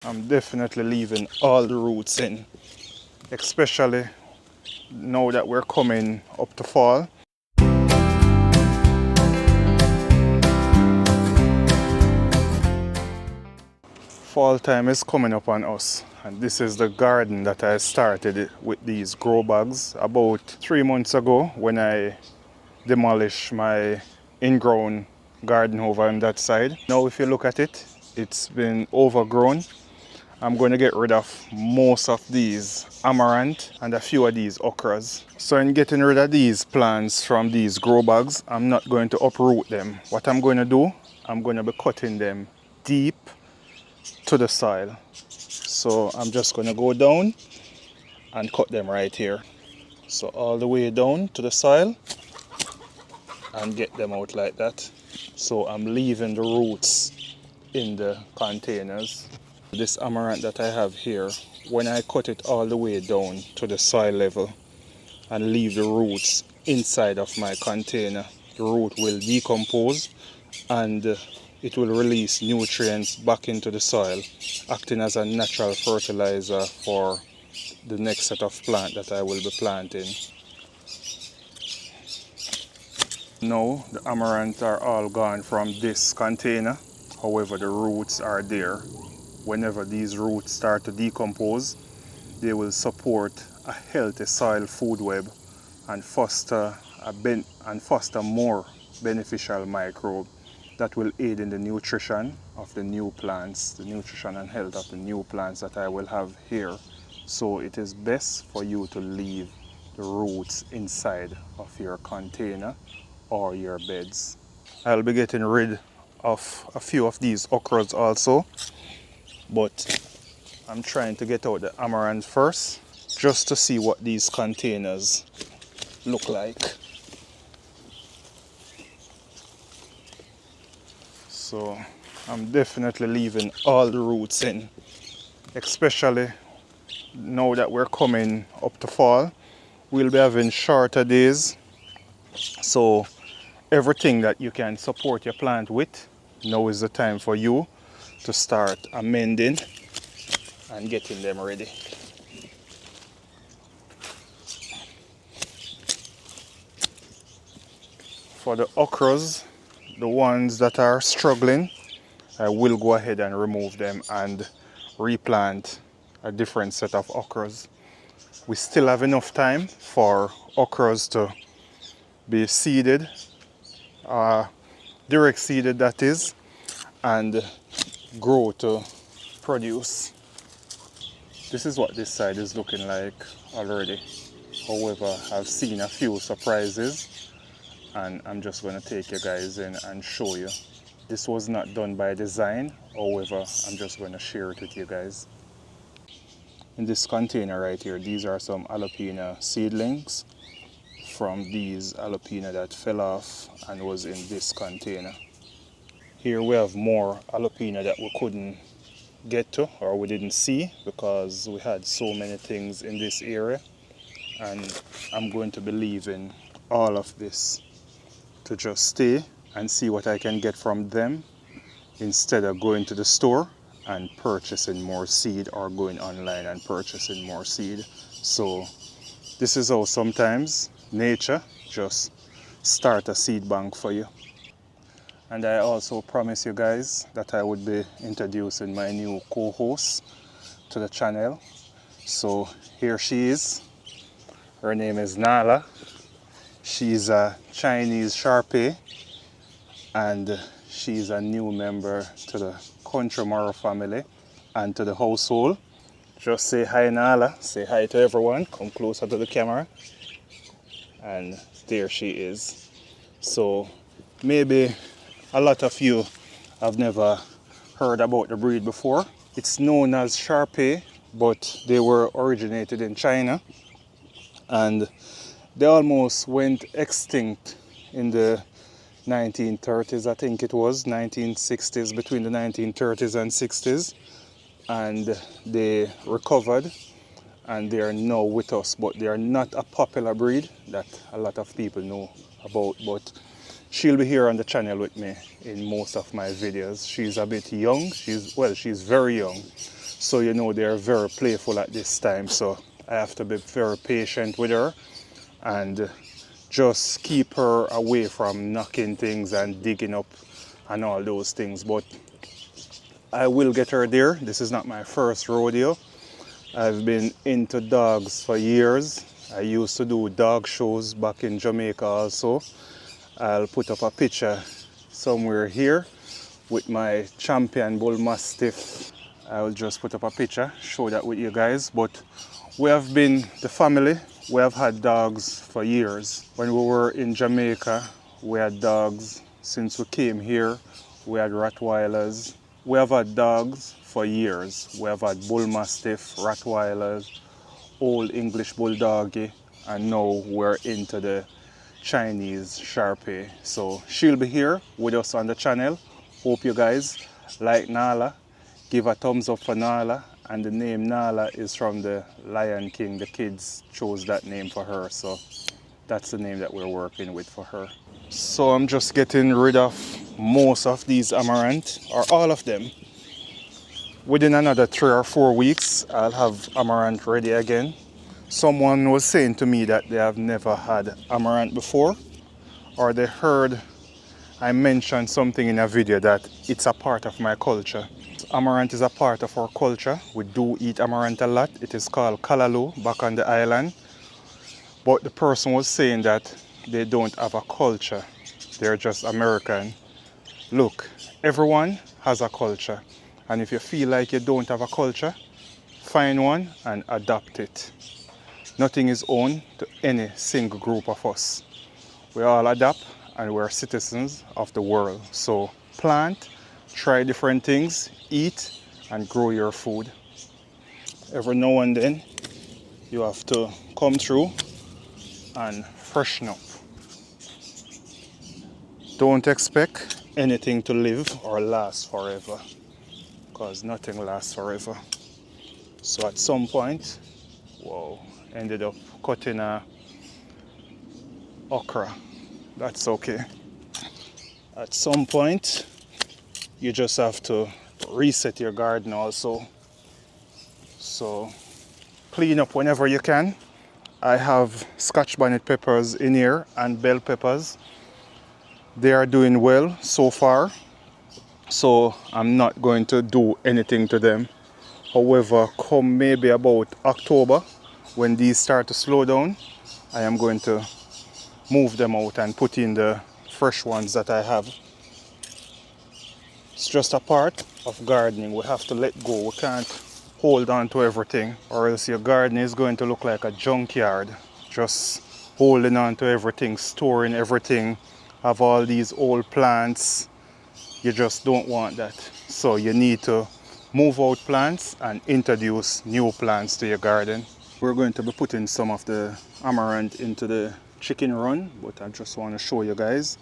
I'm definitely leaving all the roots in, especially now that we're coming up to fall. Fall time is coming up on us, and this is the garden that I started with these grow bags about 3 months ago when I demolished my in-ground garden over on that side. Now if you look at it, it's been overgrown. I'm going to get rid of most of these amaranth and a few of these okras. So in getting rid of these plants from these grow bags, I'm not going to uproot them. What I'm going to do, I'm going to be cutting them deep to the soil. So I'm just going to go down and cut them right here. So all the way down to the soil and get them out like that. So I'm leaving the roots in the containers. This amaranth that I have here, when I cut it all the way down to the soil level and leave the roots inside of my container, the root will decompose and it will release nutrients back into the soil, acting as a natural fertilizer for the next set of plant that I will be planting. Now the amaranth are all gone from this container, however the roots are there. Whenever these roots start to decompose, they will support a healthy soil food web and foster more beneficial microbe that will aid in the nutrition of the new plants, the nutrition and health of the new plants that I will have here. So it is best for you to leave the roots inside of your container or your beds. I'll be getting rid of a few of these okras also, but I'm trying to get out the amaranth first just to see what these containers look like. So I'm definitely leaving all the roots in, especially now that we're coming up to fall. We'll be having shorter days, so everything that you can support your plant with, now is the time for you to start amending and getting them ready. For the okras, the ones that are struggling, I will go ahead and remove them and replant a different set of okras. We still have enough time for okras to be seeded, direct seeded that is, and grow to produce. This is what this side is looking like already. However, I've seen a few surprises and I'm just going to take you guys in and show you. This was not done by design, however, I'm just going to share it with you guys. In this container right here, these are some jalapeno seedlings from these jalapeno that fell off and was in this container. Here we have more jalapeno that we couldn't get to or we didn't see because we had so many things in this area, and I'm going to be leaving all of this to just stay and see what I can get from them instead of going to the store and purchasing more seed or going online and purchasing more seed. So this is how sometimes nature just start a seed bank for you. And I also promised you guys that I would be introducing my new co-host to the channel. So here she is. Her name is Nala. She's a Chinese Shar-Pei, and she's a new member to the Country Moro family and to the household. Just say hi, Nala. Say hi to everyone. Come closer to the camera. And there she is. So maybe a lot of you have never heard about the breed before. It's known as Shar-Pei, but they were originated in China and they almost went extinct in the 1930s, I think it was, 1960s, between the 1930s and 60s. And they recovered and they are now with us, but they are not a popular breed that a lot of people know about. But she'll be here on the channel with me in most of my videos. She's a bit young, she's very young. So you know they're very playful at this time, so I have to be very patient with her and just keep her away from knocking things and digging up and all those things. But I will get her there. This is not my first rodeo. I've been into dogs for years. I used to do dog shows back in Jamaica also. I'll put up a picture somewhere here with my champion bull mastiff. I'll just put up a picture, show that with you guys. But we have been the family. We have had dogs for years. When we were in Jamaica, we had dogs. Since we came here, we had Rottweilers. We have had dogs for years. We have had bull mastiff, Rottweilers, old English bulldoggy, and now we're into the Chinese Shar-Pei. So she'll be here with us on the channel. Hope you guys like Nala. Give a thumbs up for Nala. And the name Nala is from the Lion King. The kids chose that name for her, so that's the name that we're working with for her. So I'm just getting rid of most of these amaranth, or all of them. Within another 3 or 4 weeks, I'll have amaranth ready again. Someone was saying to me that they have never had amaranth before, or they heard I mentioned something in a video that it's a part of my culture. Amaranth is a part of our culture. We do eat amaranth a lot. It is called callaloo back on the island. But the person was saying that they don't have a culture. They're just American. Look, everyone has a culture. And if you feel like you don't have a culture, find one and adopt it. Nothing is owned to any single group of us. We all adapt and we're citizens of the world. So plant, try different things, eat and grow your food. Every now and then you have to come through and freshen up. Don't expect anything to live or last forever, because nothing lasts forever. So at some point, whoa, ended up cutting a okra. That's okay. At some point, you just have to reset your garden also. So clean up whenever you can. I have Scotch bonnet peppers in here and bell peppers. They are doing well so far, so I'm not going to do anything to them. However, come maybe about October, when these start to slow down, I am going to move them out and put in the fresh ones that I have. It's just a part of gardening. We have to let go. We can't hold on to everything, or else your garden is going to look like a junkyard. Just holding on to everything, storing everything, have all these old plants. You just don't want that. So you need to move out plants and introduce new plants to your garden. We're going to be putting some of the amaranth into the chicken run, but I just want to show you guys.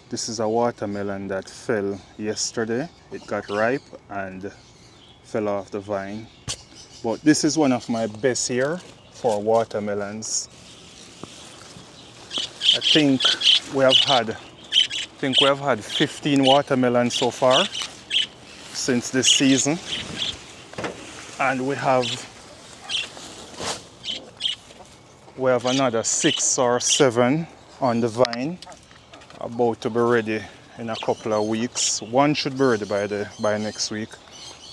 This is a watermelon that fell yesterday. It got ripe and fell off the vine. But this is one of my best here for watermelons. I think we have had 15 watermelons so far since this season. And we have another 6 or 7 on the vine, about to be ready in a couple of weeks. One should be ready by next week.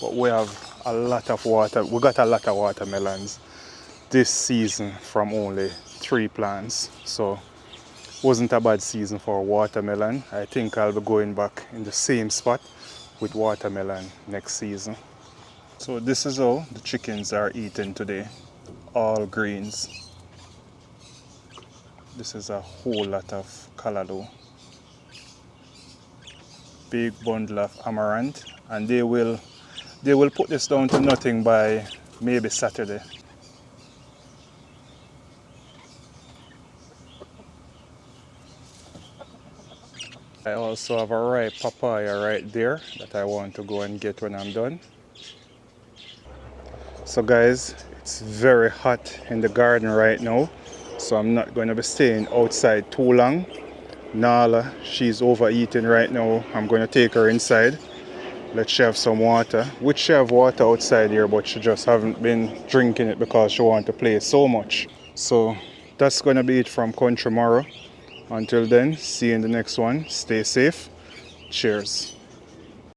But we have a lot of we got a lot of watermelons this season from only 3 plants. So wasn't a bad season for watermelon. I think I'll be going back in the same spot with watermelon next season. So this is how the chickens are eating today. All greens. This is a whole lot of callaloo. Big bundle of amaranth, and they will put this down to nothing by maybe Saturday. I also have a ripe papaya right there that I want to go and get when I'm done. So guys, it's very hot in the garden right now, so I'm not going to be staying outside too long. Nala, she's overeating right now. I'm going to take her inside Let she have some water, which she have water outside here, but she just haven't been drinking it because she want to play so much. So that's gonna be it from Country Morrow. Until then, see you in the next one. Stay safe. Cheers.